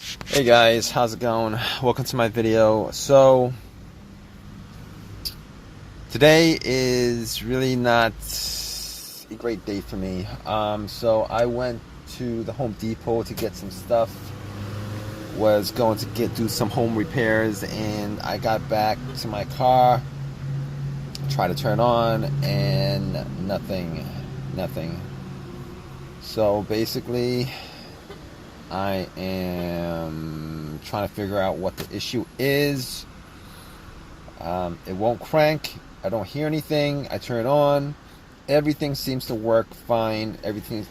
Hey guys, how's it going? Welcome to my video. So today is really not a great day for me. So I went to the Home Depot to get some stuff. Was going to do some home repairs, and I got back to my car, tried to turn on, and nothing. So basically, I am trying to figure out what the issue is. It won't crank. I don't hear anything. I turn it on. Everything seems to work fine. Everything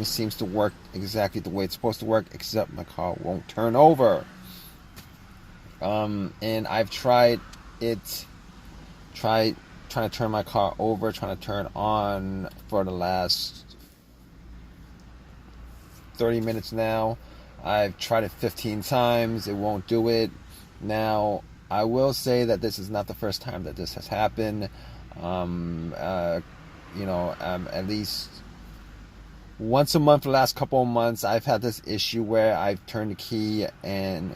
seems to work exactly the way it's supposed to work, except my car won't turn over. And I've tried trying to turn my car over, trying to turn on for the last 30 minutes now. I've tried it 15 times. It won't do it. Now, I will say that this is not the first time that this has happened. At least once a month for the last couple of months, I've had this issue where I've turned the key and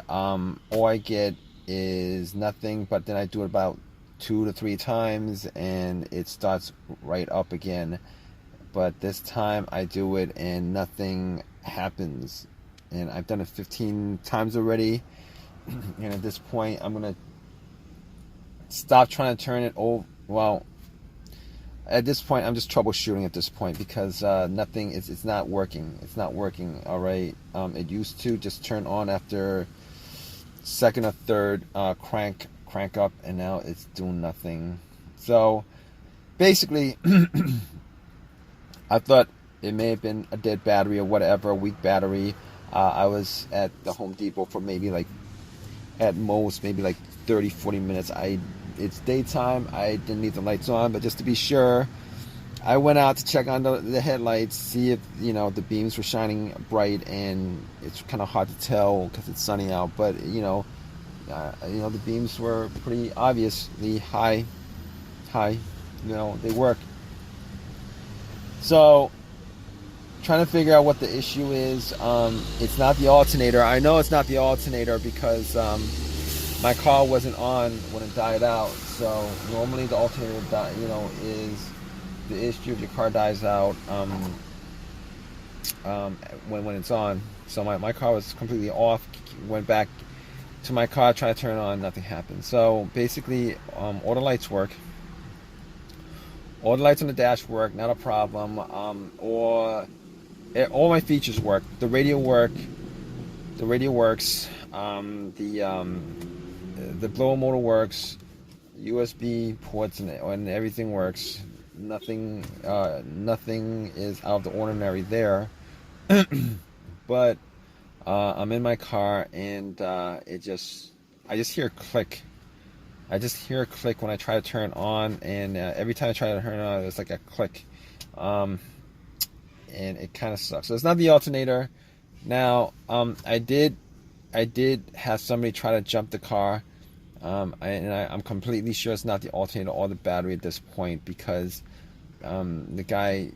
all I get is nothing, but then I do it about 2 to 3 times and it starts right up again. But this time I do it and nothing happens. And I've done it 15 times already. And at this point, I'm going to stop trying to turn it over. Well, at this point, I'm just troubleshooting at this point because nothing, it's not working. It's not working, all right? It used to just turn on after second or third crank up, and now it's doing nothing. So basically, I thought it may have been a dead battery or whatever, a weak battery. I was at the Home Depot for maybe at most, maybe 30, 40 minutes. It's daytime. I didn't leave the lights on, but just to be sure, I went out to check on the headlights, see if, the beams were shining bright, and it's kind of hard to tell because it's sunny out, but, the beams were pretty obviously high, they work. So, trying to figure out what the issue is. It's not the alternator. I know it's not the alternator because my car wasn't on when it died out. So normally the alternator, is the issue if your car dies out when it's on. So my car was completely off. Went back to my car, tried to turn it on, nothing happened. So basically, all the lights work. All the lights on the dash work, not a problem. All my features work. The radio works. The blower motor works. USB ports and everything works. Nothing is out of the ordinary there. But I'm in my car and I just hear a click. I just hear a click when I try to turn it on, and every time I try to turn it on, it's like a click, and it kind of sucks. So it's not the alternator. Now, I did have somebody try to jump the car, I'm completely sure it's not the alternator or the battery at this point because the guy,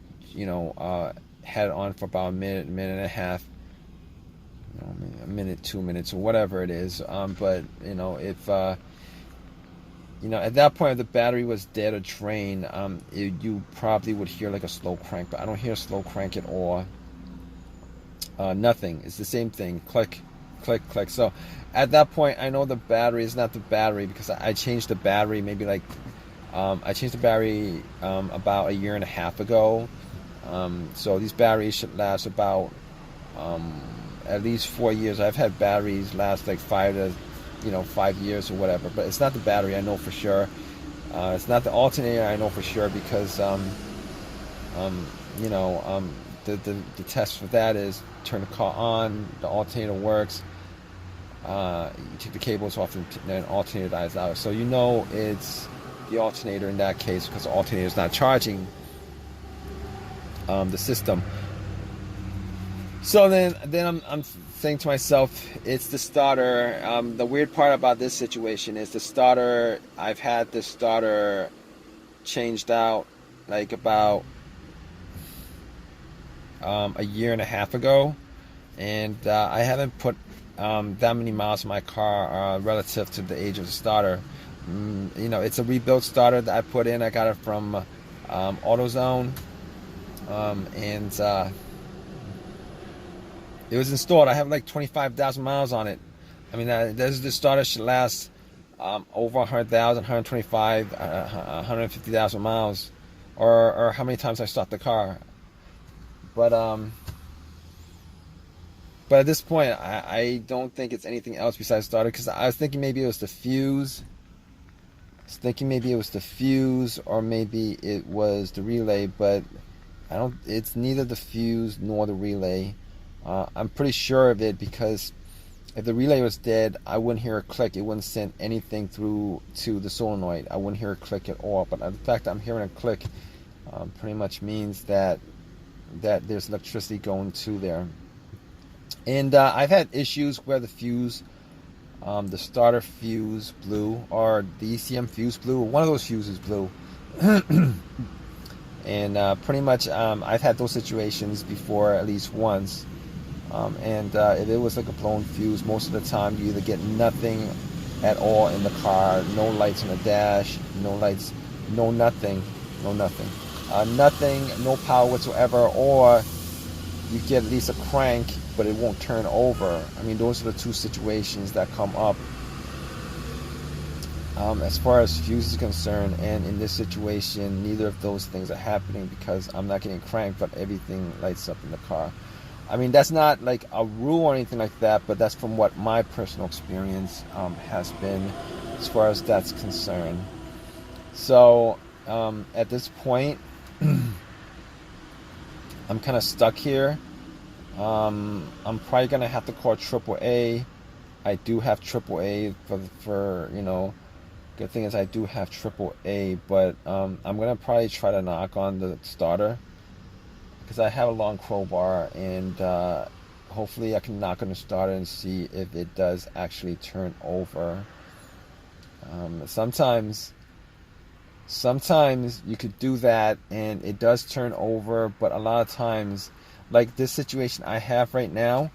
had it on for about a minute and a half, a minute, 2 minutes, or whatever it is. But if at that point, if the battery was dead or drained, you probably would hear a slow crank, but I don't hear a slow crank at all. Nothing. It's the same thing. Click, click, click. So at that point, I know the battery is not the battery because I changed the battery maybe I changed the battery about a year and a half ago. So these batteries should last about at least 4 years. I've had batteries last 5 years or whatever, but it's not the battery, I know for sure. It's not the alternator, I know for sure, because the test for that is turn the car on, the alternator works, you take the cables off, and then alternator dies out. So it's the alternator in that case because the alternator is not charging the system. So then I'm saying to myself, it's the starter. The weird part about this situation is the starter. I've had the starter changed out about a year and a half ago. and I haven't put that many miles on my car relative to the age of the starter. You know, it's a rebuilt starter that I put in. I got it from AutoZone, and it was installed. I have like 25,000 miles on it. I mean, this starter should last over 100,000, 125, 150,000 miles, or how many times I start the car. But but at this point, I don't think it's anything else besides starter, because I was thinking maybe it was the fuse. I was thinking maybe it was the fuse, or maybe it was the relay, but I don't. It's neither the fuse nor the relay. I'm pretty sure of it, because if the relay was dead, I wouldn't hear a click. It wouldn't send anything through to the solenoid. I wouldn't hear a click at all. But the fact that I'm hearing a click pretty much means that there's electricity going to there. And I've had issues where the fuse, the starter fuse blew, or the ECM fuse blew, or one of those fuses blew. And pretty much I've had those situations before at least once. And if it was like a blown fuse, most of the time you either get nothing at all in the car, no lights on the dash, no lights, no nothing, nothing, no power whatsoever, or you get at least a crank, but it won't turn over. I mean, those are the two situations that come up as far as fuse is concerned. And in this situation, neither of those things are happening, because I'm not getting cranked, but everything lights up in the car. I mean, that's not like a rule or anything like that, but that's from what my personal experience has been as far as that's concerned. So at this point, I'm kind of stuck here. I'm probably gonna have to call AAA. I do have AAA for you know. Good thing is I do have AAA, but I'm gonna probably try to knock on the starter, because I have a long crowbar, and hopefully I can knock on the starter and see if it does actually turn over. Sometimes you could do that and it does turn over, but a lot of times, like this situation I have right now,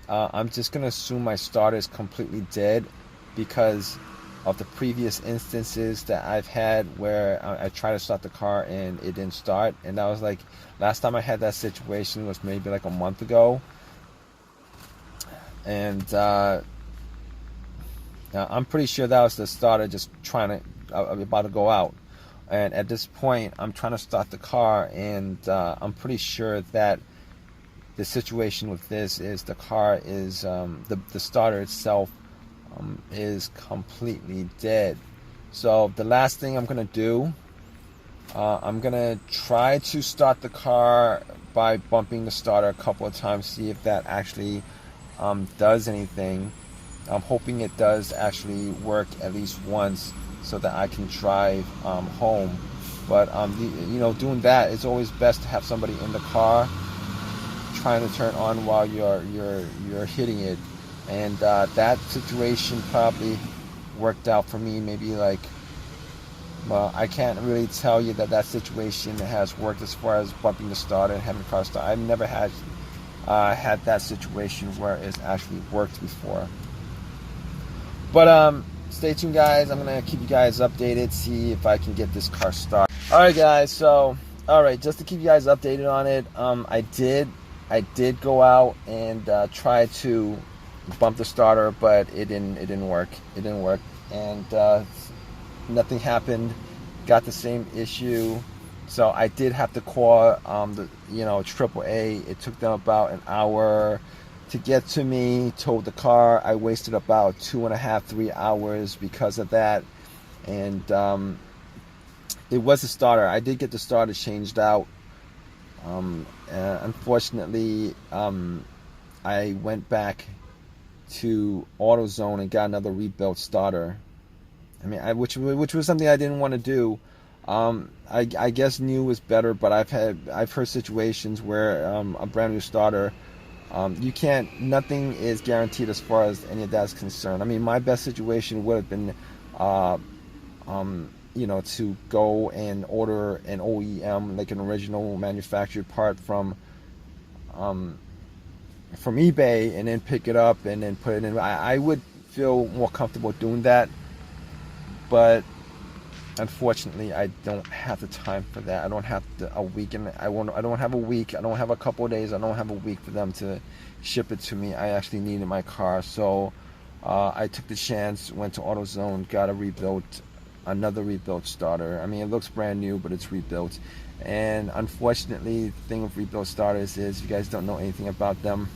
I'm just gonna assume my starter is completely dead, because of the previous instances that I've had where I tried to start the car and it didn't start. And that was like, last time I had that situation was maybe like a month ago. And I'm pretty sure that was the starter just trying to, about to go out. And at this point, I'm trying to start the car, and I'm pretty sure that the situation with this is the car is, the starter itself is completely dead. So the last thing I'm gonna do, I'm gonna try to start the car by bumping the starter a couple of times, see if that actually does anything. I'm hoping it does actually work at least once, so that I can drive home. But you know, doing that, it's always best to have somebody in the car trying to turn on while you're hitting it. And that situation probably worked out for me. Maybe like, well, I can't really tell you that situation has worked as far as bumping the starter and having the car start. I've never had that situation where it's actually worked before. But stay tuned, guys. I'm gonna keep you guys updated, see if I can get this car started. All right, guys. So, all right, just to keep you guys updated on it, I did go out and try to bump the starter, but it didn't work. And nothing happened. Got the same issue. So I did have to call AAA. It took them about an hour to get to me, towed the car. I wasted about 2.5, 3 hours because of that. And it was the starter. I did get the starter changed out. Unfortunately, I went back to AutoZone and got another rebuilt starter. I mean, which was something I didn't want to do. I guess new was better, but I've heard situations where a brand new starter, nothing is guaranteed as far as any of that is concerned. I mean, my best situation would have been, to go and order an OEM, like an original manufactured part from from eBay and then pick it up and then put it in. I would feel more comfortable doing that, but unfortunately I don't have the time for that. I don't have a week, and I don't have a week. I don't have a couple of days. I don't have a week for them to ship it to me. I actually needed my car, so I took the chance, went to AutoZone, got another rebuilt starter. I mean, it looks brand new, but it's rebuilt. And unfortunately, the thing with rebuilt starters is, if you guys don't know anything about them,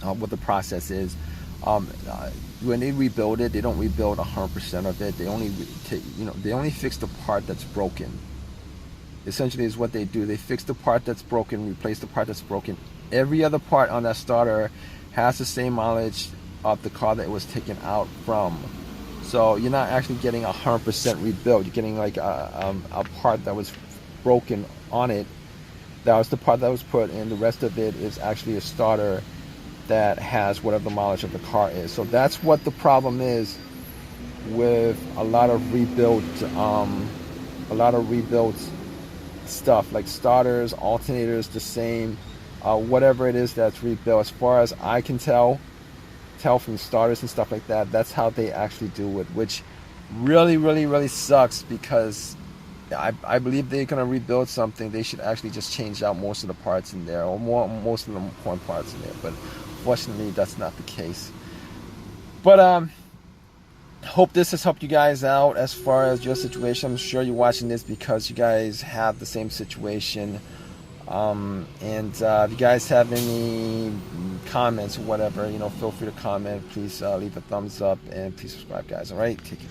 what the process is. When they rebuild it, they don't rebuild 100% of it. They only they only fix the part that's broken. Essentially, is what they do. They fix the part that's broken, replace the part that's broken. Every other part on that starter has the same mileage of the car that it was taken out from. So you're not actually getting 100% rebuilt. You're getting like a part that was broken on it. That was the part that was put in. The rest of it is actually a starter that has whatever the mileage of the car is. So that's what the problem is with a lot of rebuilt stuff, like starters, alternators, the same, whatever it is that's rebuilt. As far as I can tell from starters and stuff like that, that's how they actually do it, which really sucks, because I believe they're gonna rebuild something. They should actually just change out most of the parts in there, or most of the important parts in there. But fortunately, that's not the case. But hope this has helped you guys out as far as your situation. I'm sure you're watching this because you guys have the same situation. And if you guys have any comments or whatever, feel free to comment. Please leave a thumbs up and please subscribe, guys. All right, take care.